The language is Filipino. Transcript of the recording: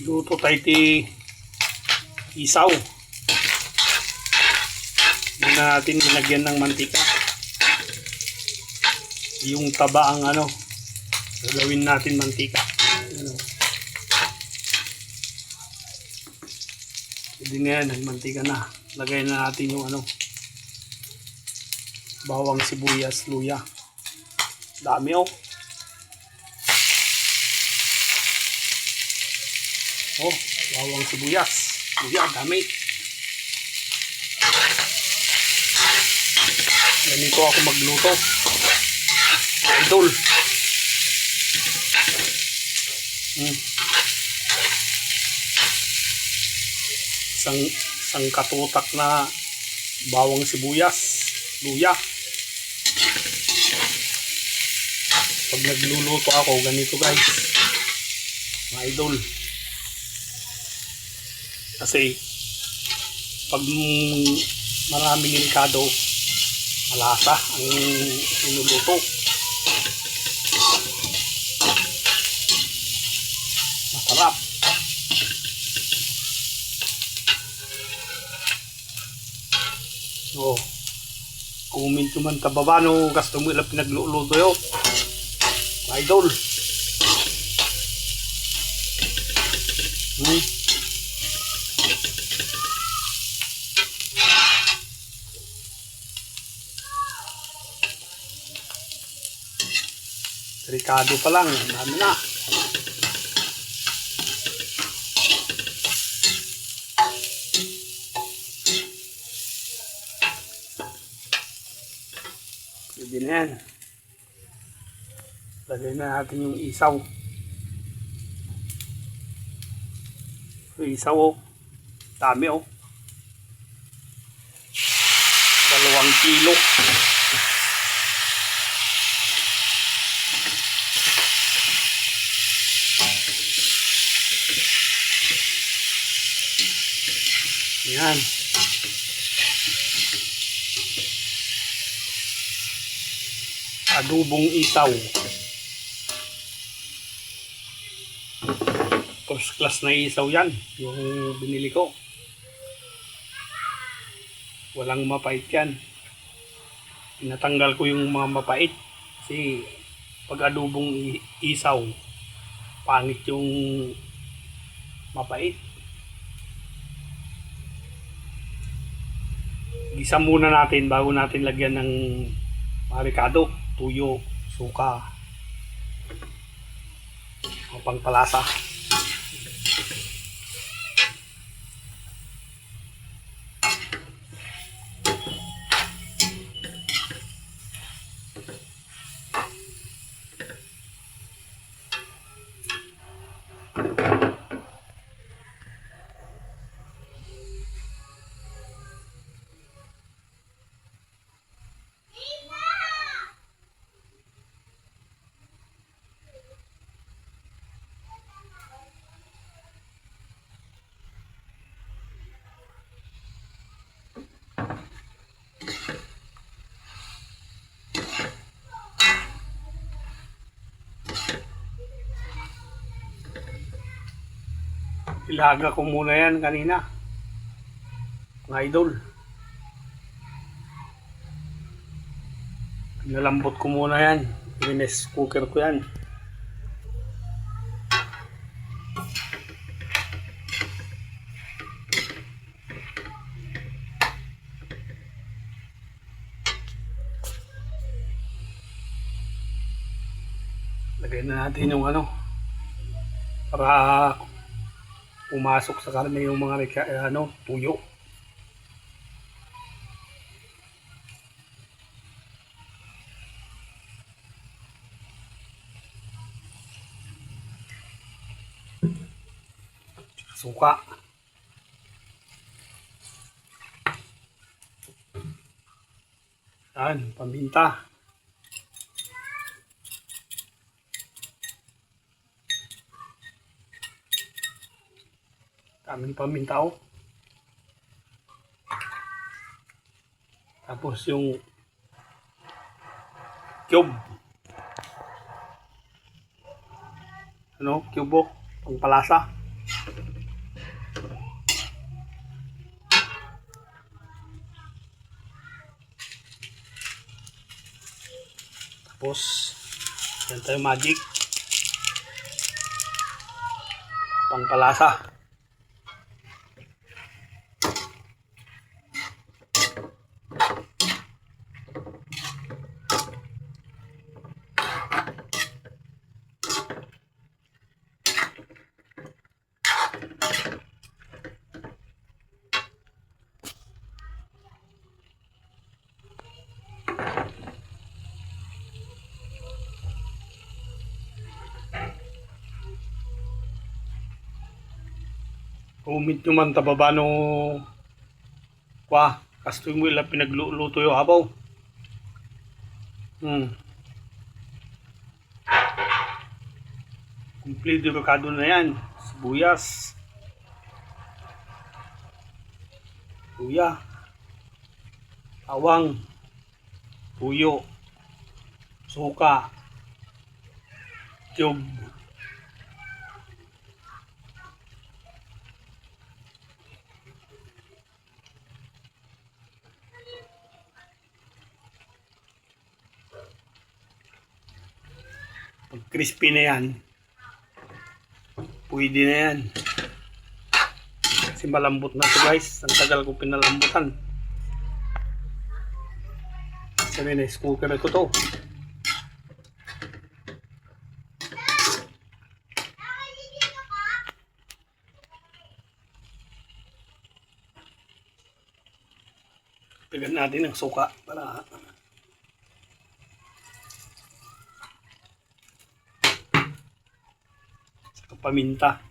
Luto tayo ti isaw. Hindi na natin nilagyan ng mantika. Yung taba ang gagawin natin mantika. Pwede na yan, nagmantika na. Lagay na natin yung bawang, sibuyas, luya. Dami bawang, sibuyas, luya, dami. Ganito ako magluto, idol. Isang katutak na bawang, sibuyas, luya. Pag nagluluto ako, ganito guys, mga idol. Kasi pag maraming delikado, malasa ang inuluto. Masarap. Comment nyo man tababa no gusto mo ilang pinagluluto yun, idol. Delikado pa lang, dami na. Pwede na yan. Lagay na natin yung isaw. Yung isaw dami 2 kilo. Yan. Adobong isaw. First class na isaw yan, yung binili ko. Walang mapait yan. Tinatanggal ko yung mga mapait. Kasi pag adobong isaw, pangit yung mapait. Gisa muna natin bago natin lagyan ng marikado, tuyo, suka, o pangpalasa. Ilaga ko muna yan kanina, mga idol. Nalambot ko muna yan. Rice cooker ko yan. Lagay na natin yung para pumasok sa karne yung mga tuyo. Suka. Yan, paminta. Daming paminta Tapos yung cube. Cube pangpalasa. Tapos, yan tayo magic. Pangpalasa. Comment nyo man tababa no kwa kasto mo ila pinagluluto yung habaw. Kompleto kakado na yan. Sibuyas, luya, awang, puyo, suka, tiyog. Pag crispy na yan, pwede na yan. Kasi malambot na to guys. Ang tagal ko pinalambutan. Sabi na, cooker ko to. Pigan natin ang suka para paminta.